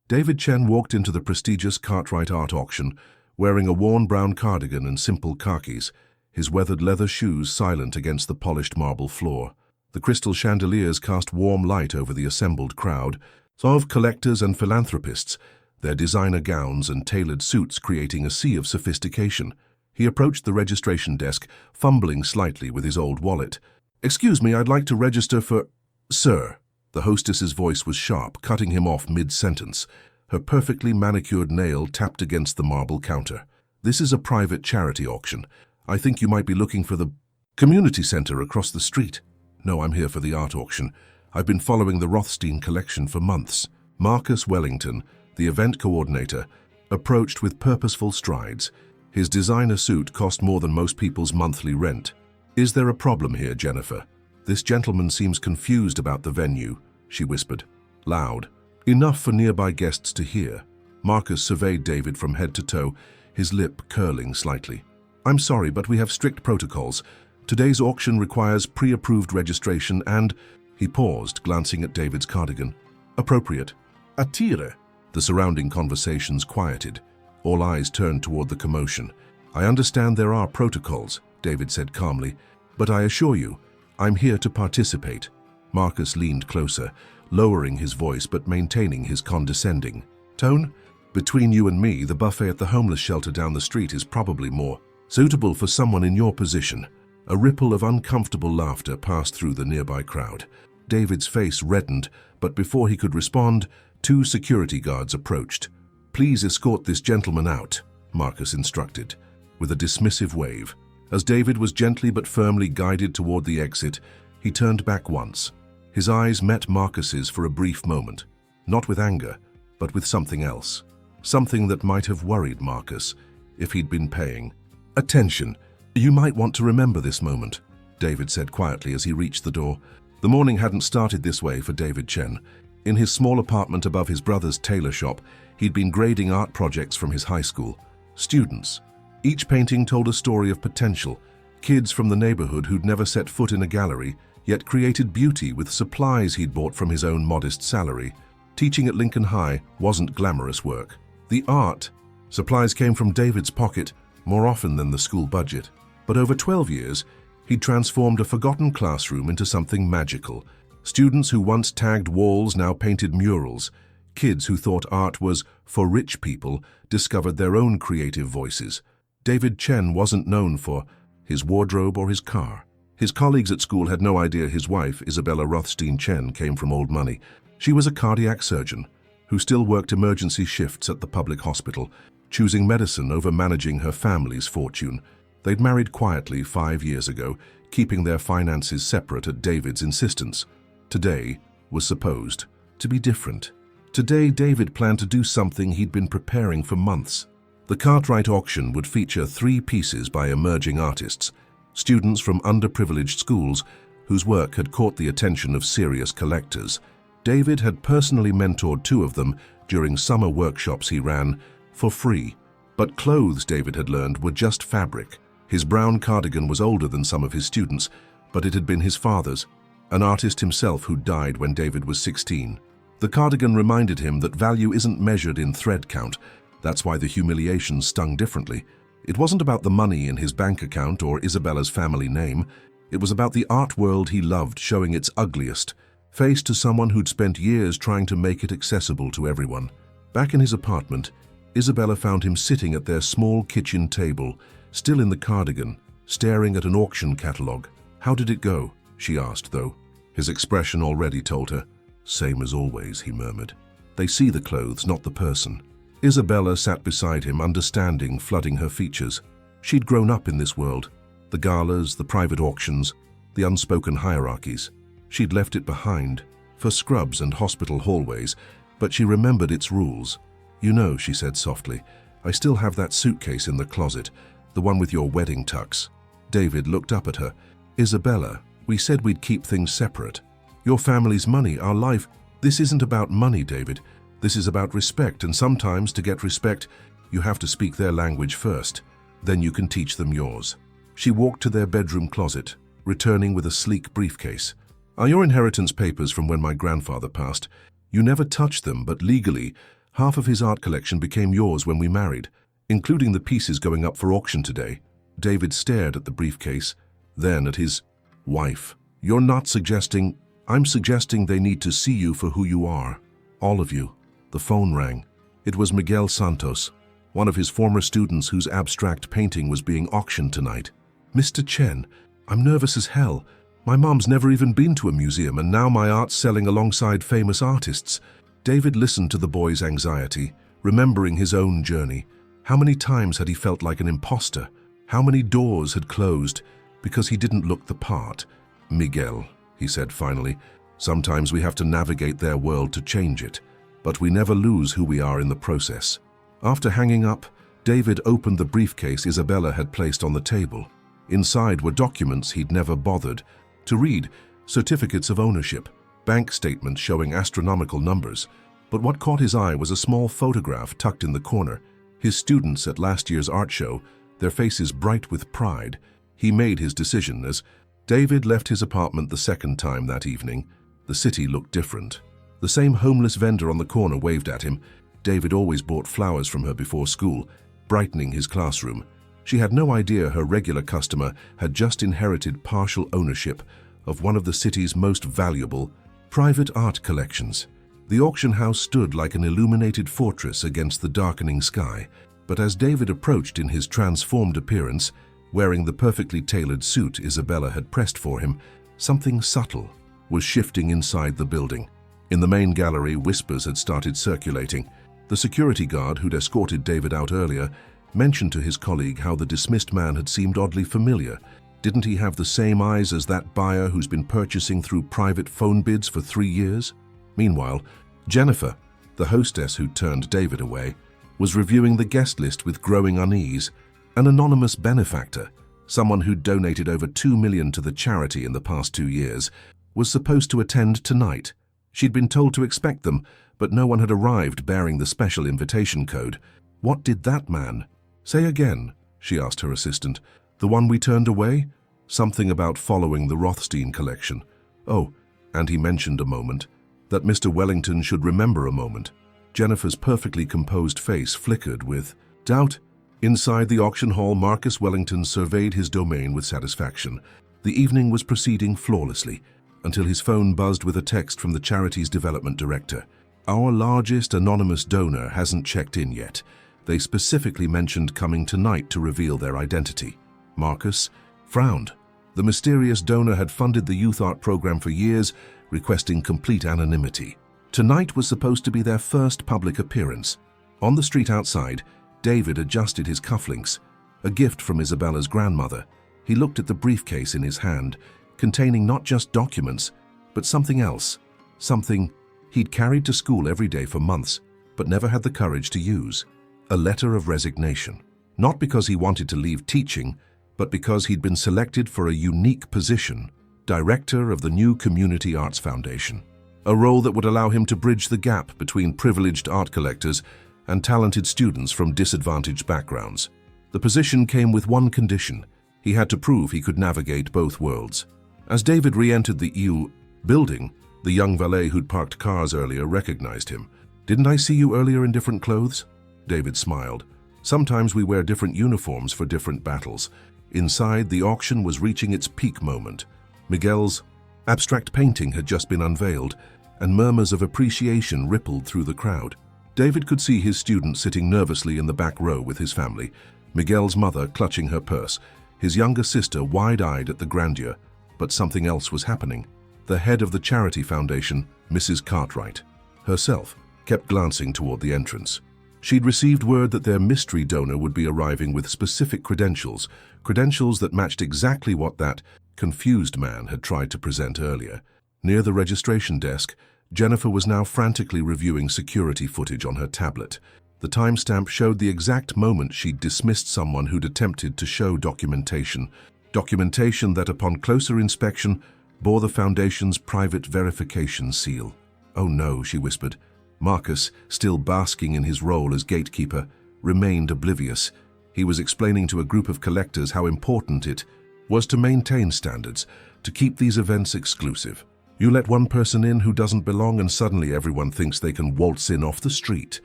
David Chen walked into the prestigious Cartwright art auction, wearing a worn brown cardigan and simple khakis, his weathered leather shoes silent against the polished marble floor. The crystal chandeliers cast warm light over the assembled crowd, of collectors and philanthropists, their designer gowns and tailored suits creating a sea of sophistication. He approached the registration desk, fumbling slightly with his old wallet. "Excuse me, I'd like to register for—" "Sir." The hostess's voice was sharp, cutting him off mid-sentence. Her perfectly manicured nail tapped against the marble counter. "This is a private charity auction. I think you might be looking for the community center across the street." "No, I'm here for the art auction. I've been following the Rothstein collection for months." Marcus Wellington, the event coordinator, approached with purposeful strides. His designer suit cost more than most people's monthly rent. "Is there a problem here, Jennifer? This gentleman seems confused about the venue," she whispered. Loud. Enough for nearby guests to hear. Marcus surveyed David from head to toe, his lip curling slightly. "I'm sorry, but we have strict protocols. Today's auction requires pre-approved registration and—" He paused, glancing at David's cardigan. "Appropriate." "Attire." The surrounding conversations quieted. All eyes turned toward the commotion. "I understand there are protocols," David said calmly, "but I assure you, I'm here to participate." Marcus leaned closer, lowering his voice but maintaining his condescending tone. "Between you and me, the buffet at the homeless shelter down the street is probably more suitable for someone in your position." A ripple of uncomfortable laughter passed through the nearby crowd. David's face reddened, but before he could respond, 2 security guards approached. "Please escort this gentleman out," Marcus instructed, with a dismissive wave. As David was gently but firmly guided toward the exit, he turned back once. His eyes met Marcus's for a brief moment, not with anger, but with something else. Something that might have worried Marcus if he'd been paying attention. "You might want to remember this moment," David said quietly as he reached the door. The morning hadn't started this way for David Chen. In his small apartment above his brother's tailor shop, he'd been grading art projects from his high school. Students. Each painting told a story of potential. Kids from the neighborhood who'd never set foot in a gallery, yet created beauty with supplies he'd bought from his own modest salary. Teaching at Lincoln High wasn't glamorous work. The art supplies came from David's pocket more often than the school budget. But over 12 years, he'd transformed a forgotten classroom into something magical. Students who once tagged walls now painted murals. Kids who thought art was for rich people discovered their own creative voices. David Chen wasn't known for his wardrobe or his car. His colleagues at school had no idea his wife, Isabella Rothstein Chen, came from old money. She was a cardiac surgeon who still worked emergency shifts at the public hospital, choosing medicine over managing her family's fortune. They'd married quietly 5 years ago, keeping their finances separate at David's insistence. Today was supposed to be different. Today, David planned to do something he'd been preparing for months. The Cartwright auction would feature 3 pieces by emerging artists, students from underprivileged schools whose work had caught the attention of serious collectors. David had personally mentored 2 of them during summer workshops he ran for free. But clothes, David had learned, were just fabric. His brown cardigan was older than some of his students, but it had been his father's, an artist himself who died when David was 16. The cardigan reminded him that value isn't measured in thread count. That's why the humiliation stung differently. It wasn't about the money in his bank account or Isabella's family name. It was about the art world he loved showing its ugliest face to someone who'd spent years trying to make it accessible to everyone. Back in his apartment, Isabella found him sitting at their small kitchen table, still in the cardigan, staring at an auction catalogue. "How did it go?" she asked, though. His expression already told her. "Same as always," he murmured. "They see the clothes, not the person." Isabella sat beside him, understanding flooding her features. She'd grown up in this world. The galas, the private auctions, the unspoken hierarchies. She'd left it behind, for scrubs and hospital hallways, but she remembered its rules. "You know," she said softly, "I still have that suitcase in the closet, the one with your wedding tux." David looked up at her. "Isabella, we said we'd keep things separate. Your family's money, our life. This isn't about money, David. This is about respect, and sometimes to get respect, you have to speak their language first. Then you can teach them yours." She walked to their bedroom closet, returning with a sleek briefcase. "Are your inheritance papers from when my grandfather passed? You never touched them, but legally, Half of his art collection became yours when we married, including the pieces going up for auction today. David stared at the briefcase, then at his wife. You're not suggesting... I'm suggesting they need to see you for who you are. All of you. The phone rang. It was Miguel Santos, one of his former students whose abstract painting was being auctioned tonight. Mr. Chen, I'm nervous as hell. My mom's never even been to a museum, and now my art's selling alongside famous artists. David listened to the boy's anxiety, remembering his own journey. How many times had he felt like an imposter? How many doors had closed because he didn't look the part? Miguel, he said finally, sometimes we have to navigate their world to change it, but we never lose who we are in the process. After hanging up, David opened the briefcase Isabella had placed on the table. Inside were documents he'd never bothered to read, certificates of ownership, bank statements showing astronomical numbers. But what caught his eye was a small photograph tucked in the corner. His students at last year's art show, their faces bright with pride. He made his decision as David left his apartment the second time that evening. The city looked different. The same homeless vendor on the corner waved at him. David always bought flowers from her before school, brightening his classroom. She had no idea her regular customer had just inherited partial ownership of one of the city's most valuable private art collections. The auction house stood like an illuminated fortress against the darkening sky, but as David approached in his transformed appearance, wearing the perfectly tailored suit Isabella had pressed for him, something subtle was shifting inside the building. In the main gallery, whispers had started circulating. The security guard who'd escorted David out earlier mentioned to his colleague how the dismissed man had seemed oddly familiar. Didn't he have the same eyes as that buyer who's been purchasing through private phone bids for 3 years? Meanwhile, Jennifer, the hostess who'd turned David away, was reviewing the guest list with growing unease. An anonymous benefactor, someone who'd donated over $2 million to the charity in the past 2 years, was supposed to attend tonight. She'd been told to expect them, but no one had arrived bearing the special invitation code. What did that man? Say again, she asked her assistant. The one we turned away? Something about following the Rothstein collection. Oh, and he mentioned a moment. That Mr. Wellington should remember a moment. Jennifer's perfectly composed face flickered with doubt. Inside the auction hall, Marcus Wellington surveyed his domain with satisfaction. The evening was proceeding flawlessly, until his phone buzzed with a text from the charity's development director. Our largest anonymous donor hasn't checked in yet. They specifically mentioned coming tonight to reveal their identity. Marcus frowned. The mysterious donor had funded the youth art program for years, requesting complete anonymity. Tonight was supposed to be their first public appearance. On the street outside, David adjusted his cufflinks, a gift from Isabella's grandmother. He looked at the briefcase in his hand, containing not just documents, but something else. Something he'd carried to school every day for months, but never had the courage to use. A letter of resignation. Not because he wanted to leave teaching, but because he'd been selected for a unique position, director of the new Community Arts Foundation. A role that would allow him to bridge the gap between privileged art collectors and talented students from disadvantaged backgrounds. The position came with one condition. He had to prove he could navigate both worlds. As David re-entered the EU building, the young valet who'd parked cars earlier recognized him. "Didn't I see you earlier in different clothes?" David smiled. "Sometimes we wear different uniforms for different battles." Inside, the auction was reaching its peak moment. Miguel's abstract painting had just been unveiled, and murmurs of appreciation rippled through the crowd. David could see his student sitting nervously in the back row with his family, Miguel's mother clutching her purse, his younger sister wide-eyed at the grandeur. But something else was happening. The head of the charity foundation, Mrs. Cartwright, herself, kept glancing toward the entrance. She'd received word that their mystery donor would be arriving with specific credentials that matched exactly what that confused man had tried to present earlier. Near the registration desk, Jennifer was now frantically reviewing security footage on her tablet. The timestamp showed the exact moment she'd dismissed someone who'd attempted to show documentation that upon closer inspection bore the foundation's private verification seal. "Oh no," she whispered. Marcus, still basking in his role as gatekeeper, remained oblivious. He was explaining to a group of collectors how important it was to maintain standards, to keep these events exclusive. You let one person in who doesn't belong and suddenly everyone thinks they can waltz in off the street.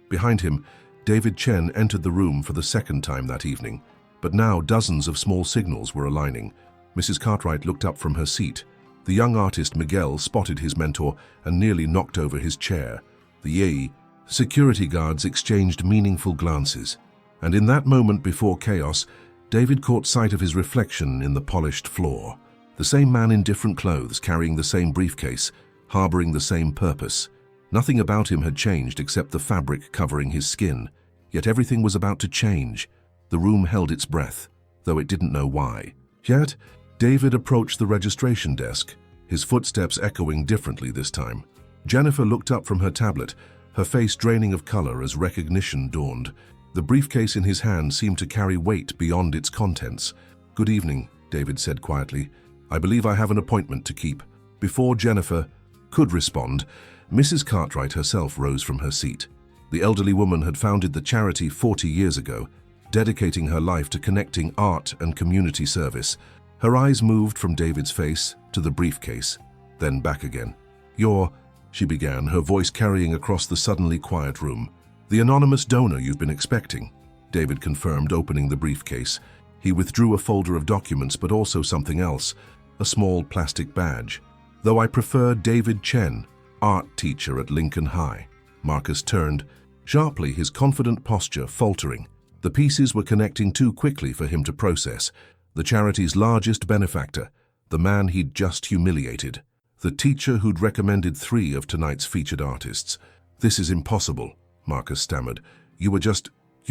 Behind him, David Chen entered the room for the second time that evening, but now dozens of small signals were aligning. Mrs. Cartwright looked up from her seat. The young artist Miguel spotted his mentor and nearly knocked over his chair. The security guards exchanged meaningful glances, and in that moment before chaos, David caught sight of his reflection in the polished floor. The same man in different clothes, carrying the same briefcase, harboring the same purpose. Nothing about him had changed except the fabric covering his skin, yet everything was about to change. The room held its breath, though it didn't know why. Yet, David approached the registration desk, his footsteps echoing differently this time. Jennifer looked up from her tablet, her face draining of color as recognition dawned. The briefcase in his hand seemed to carry weight beyond its contents. "Good evening," David said quietly. "I believe I have an appointment to keep." Before Jennifer could respond, Mrs. Cartwright herself rose from her seat. The elderly woman had founded the charity 40 years ago, dedicating her life to connecting art and community service. Her eyes moved from David's face to the briefcase, then back again. She began, her voice carrying across the suddenly quiet room. "The anonymous donor you've been expecting," David confirmed, opening the briefcase. He withdrew a folder of documents, but also something else, a small plastic badge. "Though I prefer David Chen, art teacher at Lincoln High." Marcus turned, sharply, his confident posture faltering. The pieces were connecting too quickly for him to process. The charity's largest benefactor, the man he'd just humiliated, the teacher who'd recommended 3 of tonight's featured artists. "This is impossible," Marcus stammered. You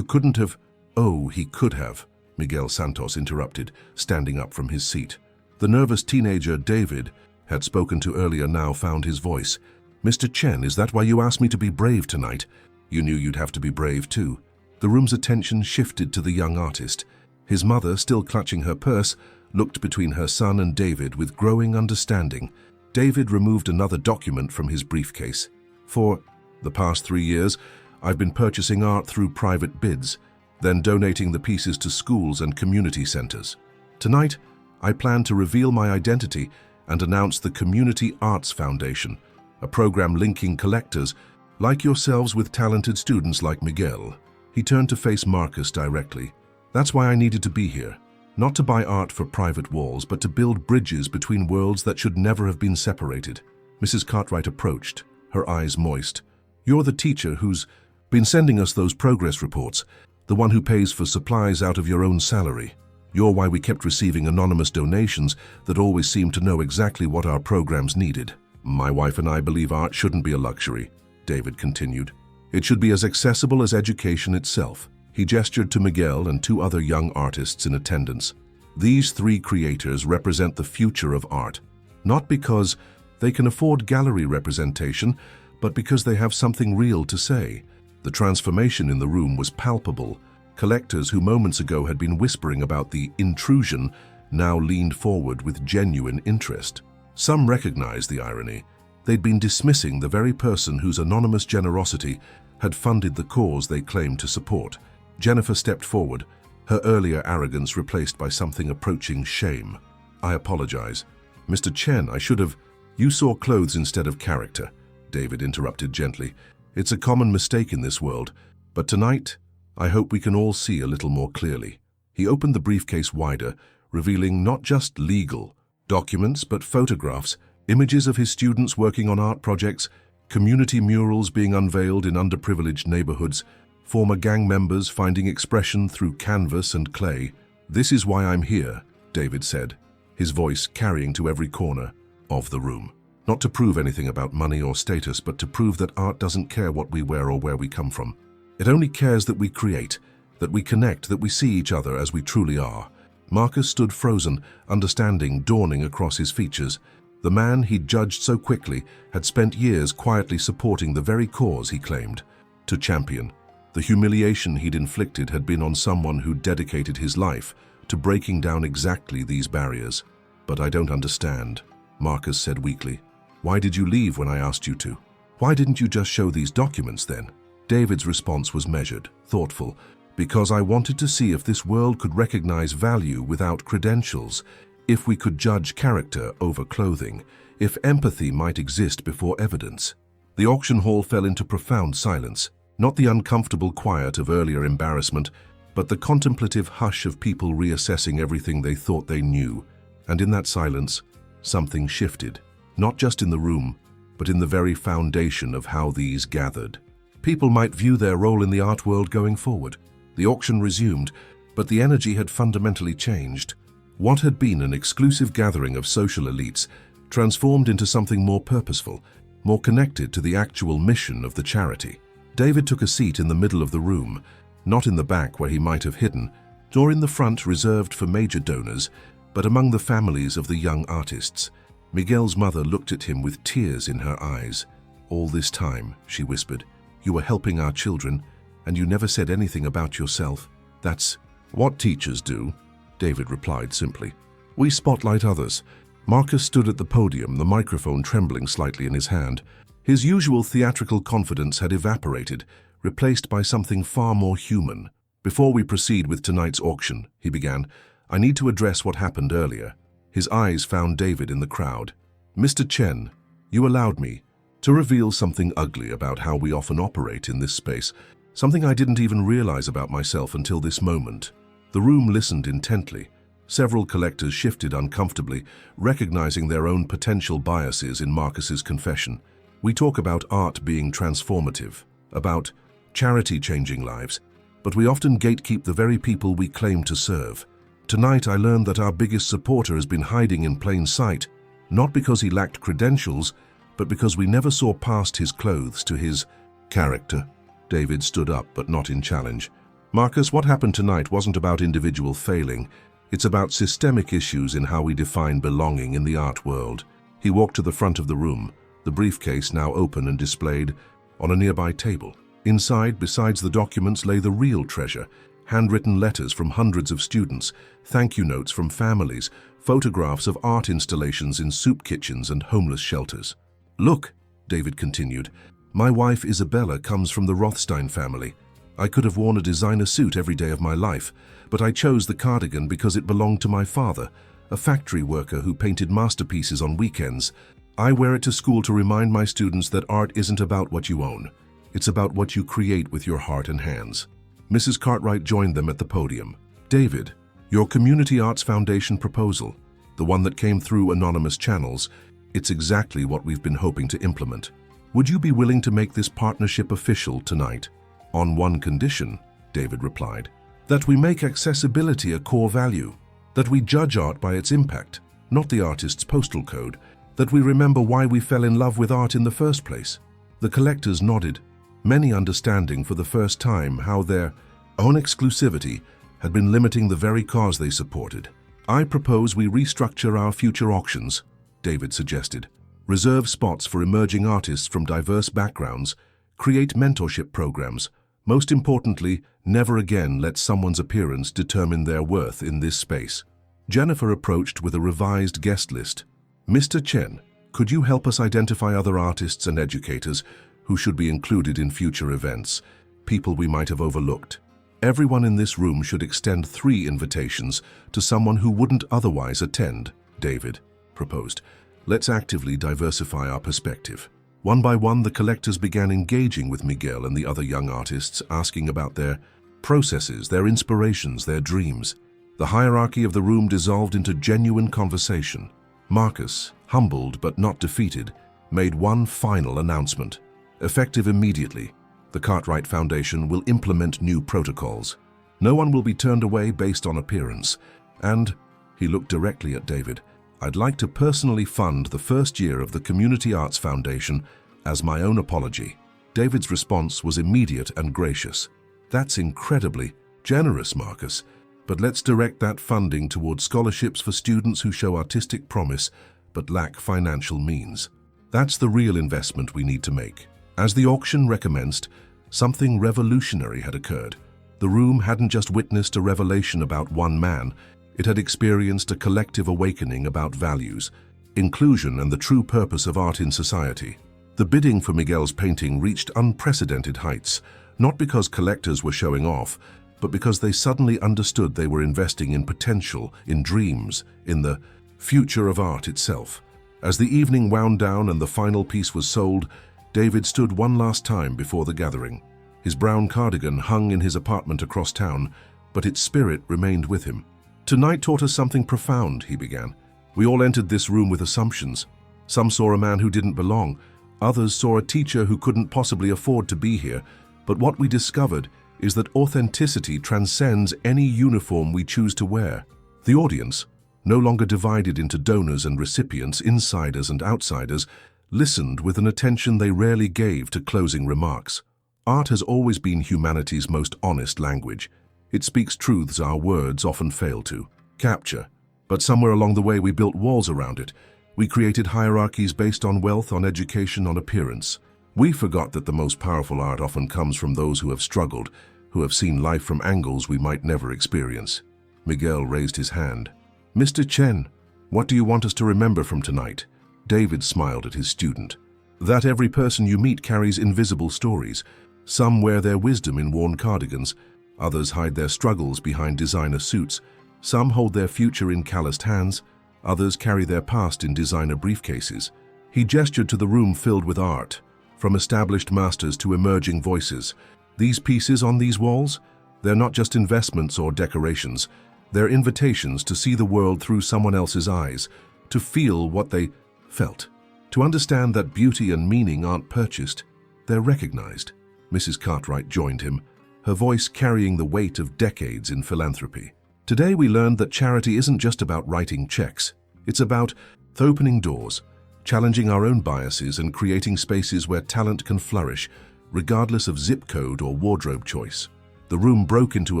couldn't have—" "Oh, he could have," Miguel Santos interrupted, standing up from his seat. The nervous teenager David had spoken to earlier now found his voice. "Mr. Chen, is that why you asked me to be brave tonight? You knew you'd have to be brave too." The room's attention shifted to the young artist. His mother, still clutching her purse, looked between her son and David with growing understanding. David removed another document from his briefcase. "For the past 3 years, I've been purchasing art through private bids, then donating the pieces to schools and community centers. Tonight, I plan to reveal my identity and announce the Community Arts Foundation, a program linking collectors like yourselves with talented students like Miguel." He turned to face Marcus directly. "That's why I needed to be here. Not to buy art for private walls, but to build bridges between worlds that should never have been separated." Mrs. Cartwright approached, her eyes moist. "You're the teacher who's been sending us those progress reports, the one who pays for supplies out of your own salary. You're why we kept receiving anonymous donations that always seemed to know exactly what our programs needed." "My wife and I believe art shouldn't be a luxury," David continued. "It should be as accessible as education itself." He gestured to Miguel and 2 other young artists in attendance. "These 3 creators represent the future of art, not because they can afford gallery representation, but because they have something real to say." The transformation in the room was palpable. Collectors who moments ago had been whispering about the intrusion now leaned forward with genuine interest. Some recognized the irony. They'd been dismissing the very person whose anonymous generosity had funded the cause they claimed to support. Jennifer stepped forward, her earlier arrogance replaced by something approaching shame. "I apologize. Mr. Chen, I should have—" "You saw clothes instead of character," David interrupted gently. "It's a common mistake in this world, but tonight, I hope we can all see a little more clearly." He opened the briefcase wider, revealing not just legal documents, but photographs, images of his students working on art projects, community murals being unveiled in underprivileged neighborhoods, former gang members finding expression through canvas and clay. "This is why I'm here," David said, his voice carrying to every corner of the room. "Not to prove anything about money or status, but to prove that art doesn't care what we wear or where we come from. It only cares that we create, that we connect, that we see each other as we truly are." Marcus stood frozen, understanding dawning across his features. The man he'd judged so quickly had spent years quietly supporting the very cause he claimed to champion. The humiliation he'd inflicted had been on someone who'd dedicated his life to breaking down exactly these barriers. "But I don't understand," Marcus said weakly. "Why did you leave when I asked you to? Why didn't you just show these documents then?" David's response was measured, thoughtful. "Because I wanted to see if this world could recognize value without credentials, if we could judge character over clothing, if empathy might exist before evidence." The auction hall fell into profound silence. Not the uncomfortable quiet of earlier embarrassment, but the contemplative hush of people reassessing everything they thought they knew. And in that silence, something shifted, not just in the room, but in the very foundation of how these gathered. People might view their role in the art world going forward. The auction resumed, but the energy had fundamentally changed. What had been an exclusive gathering of social elites transformed into something more purposeful, more connected to the actual mission of the charity. David took a seat in the middle of the room, not in the back where he might have hidden, nor in the front reserved for major donors, but among the families of the young artists. Miguel's mother looked at him with tears in her eyes. "All this time," she whispered, "you were helping our children, and you never said anything about yourself. That's what teachers do," David replied simply. "We spotlight others." Marcus stood at the podium, the microphone trembling slightly in his hand. His usual theatrical confidence had evaporated, replaced by something far more human. "Before we proceed with tonight's auction," he began, "I need to address what happened earlier." His eyes found David in the crowd. "Mr. Chen, you allowed me to reveal something ugly about how we often operate in this space, something I didn't even realize about myself until this moment." The room listened intently. Several collectors shifted uncomfortably, recognizing their own potential biases in Marcus's confession. "We talk about art being transformative, about charity changing lives, but we often gatekeep the very people we claim to serve. Tonight I learned that our biggest supporter has been hiding in plain sight, not because he lacked credentials, but because we never saw past his clothes to his character." David stood up, but not in challenge. "Marcus, what happened tonight wasn't about individual failing. It's about systemic issues in how we define belonging in the art world." He walked to the front of the room, the briefcase now open and displayed on a nearby table. Inside, besides the documents, lay the real treasure: handwritten letters from hundreds of students, thank you notes from families, photographs of art installations in soup kitchens and homeless shelters. "Look," David continued, "my wife Isabella comes from the Rothstein family. I could have worn a designer suit every day of my life, but I chose the cardigan because it belonged to my father, a factory worker who painted masterpieces on weekends. I wear it to school to remind my students that art isn't about what you own. It's about what you create with your heart and hands." Mrs. Cartwright joined them at the podium. "David, your Community Arts Foundation proposal, the one that came through anonymous channels, it's exactly what we've been hoping to implement. Would you be willing to make this partnership official tonight?" "On one condition," David replied, "that we make accessibility a core value, that we judge art by its impact, not the artist's postal code, that we remember why we fell in love with art in the first place." The collectors nodded, many understanding for the first time how their own exclusivity had been limiting the very cause they supported. "I propose we restructure our future auctions," David suggested. "Reserve spots for emerging artists from diverse backgrounds, create mentorship programs. Most importantly, never again let someone's appearance determine their worth in this space." Jennifer approached with a revised guest list. "Mr. Chen, could you help us identify other artists and educators who should be included in future events, people we might have overlooked? Everyone in this room should extend 3 invitations to someone who wouldn't otherwise attend," David proposed. "Let's actively diversify our perspective." One by one, the collectors began engaging with Miguel and the other young artists, asking about their processes, their inspirations, their dreams. The hierarchy of the room dissolved into genuine conversation. Marcus, humbled but not defeated, made one final announcement. Effective immediately, the Cartwright Foundation will implement new protocols. No one will be turned away based on appearance. And, he looked directly at David, "I'd like to personally fund the first year of the Community Arts Foundation as my own apology." David's response was immediate and gracious. "That's incredibly generous, Marcus, but let's direct that funding towards scholarships for students who show artistic promise but lack financial means. That's the real investment we need to make." As the auction recommenced, something revolutionary had occurred. The room hadn't just witnessed a revelation about one man, it had experienced a collective awakening about values, inclusion, and the true purpose of art in society. The bidding for Miguel's painting reached unprecedented heights, not because collectors were showing off, but because they suddenly understood they were investing in potential, in dreams, in the future of art itself. As the evening wound down and the final piece was sold, David stood one last time before the gathering. His brown cardigan hung in his apartment across town, but its spirit remained with him. "Tonight taught us something profound," he began. "We all entered this room with assumptions. Some saw a man who didn't belong. Others saw a teacher who couldn't possibly afford to be here. But what we discovered is that authenticity transcends any uniform we choose to wear." The audience, no longer divided into donors and recipients, insiders and outsiders, listened with an attention they rarely gave to closing remarks. Art has always been humanity's most honest language. It speaks truths our words often fail to capture. But somewhere along the way we built walls around it. We created hierarchies based on wealth, on education, on appearance. We forgot that the most powerful art often comes from those who have struggled, who have seen life from angles we might never experience. Miguel raised his hand. "Mr. Chen, what do you want us to remember from tonight?" David smiled at his student. "That every person you meet carries invisible stories. Some wear their wisdom in worn cardigans. Others hide their struggles behind designer suits. Some hold their future in calloused hands. Others carry their past in designer briefcases." He gestured to the room filled with art, from established masters to emerging voices. "These pieces on these walls, they're not just investments or decorations. They're invitations to see the world through someone else's eyes, to feel what they felt, to understand that beauty and meaning aren't purchased, they're recognized." Mrs. Cartwright joined him, her voice carrying the weight of decades in philanthropy. "Today we learned that charity isn't just about writing checks. It's about opening doors, challenging our own biases and creating spaces where talent can flourish, regardless of zip code or wardrobe choice." The room broke into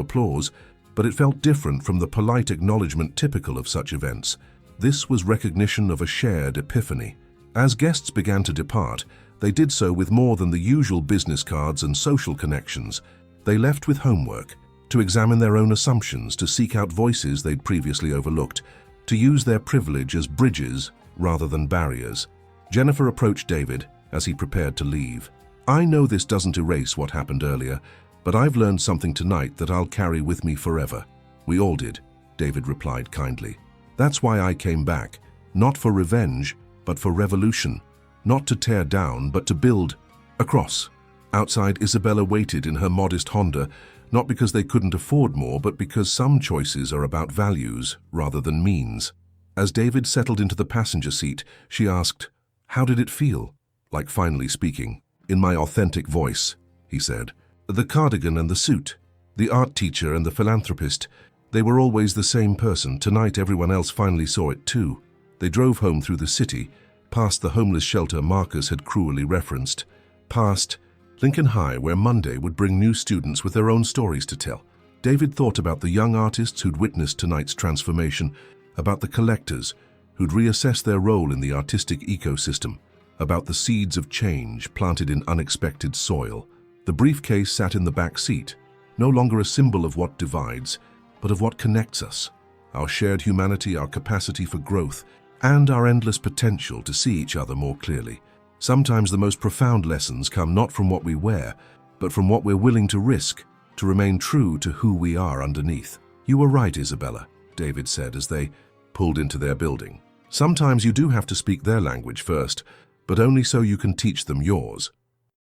applause, but it felt different from the polite acknowledgement typical of such events. This was recognition of a shared epiphany. As guests began to depart, they did so with more than the usual business cards and social connections. They left with homework, to examine their own assumptions, to seek out voices they'd previously overlooked, to use their privilege as bridges rather than barriers. Jennifer approached David as he prepared to leave. "I know this doesn't erase what happened earlier, but I've learned something tonight that I'll carry with me forever." "We all did," David replied kindly. "That's why I came back, not for revenge, but for revolution. Not to tear down, but to build across." Outside, Isabella waited in her modest Honda, not because they couldn't afford more, but because some choices are about values rather than means. As David settled into the passenger seat, she asked, "How did it feel?" "Like finally speaking, in my authentic voice," he said. "The cardigan and the suit, the art teacher and the philanthropist, they were always the same person. Tonight everyone else finally saw it too." They drove home through the city, past the homeless shelter Marcus had cruelly referenced, past Lincoln High, where Monday would bring new students with their own stories to tell. David thought about the young artists who'd witnessed tonight's transformation, about the collectors who'd reassessed their role in the artistic ecosystem, about the seeds of change planted in unexpected soil. The briefcase sat in the back seat, no longer a symbol of what divides, but of what connects us, our shared humanity, our capacity for growth, and our endless potential to see each other more clearly. Sometimes the most profound lessons come not from what we wear, but from what we're willing to risk, to remain true to who we are underneath. "You were right, Isabella," David said as they pulled into their building. "Sometimes you do have to speak their language first, but only so you can teach them yours."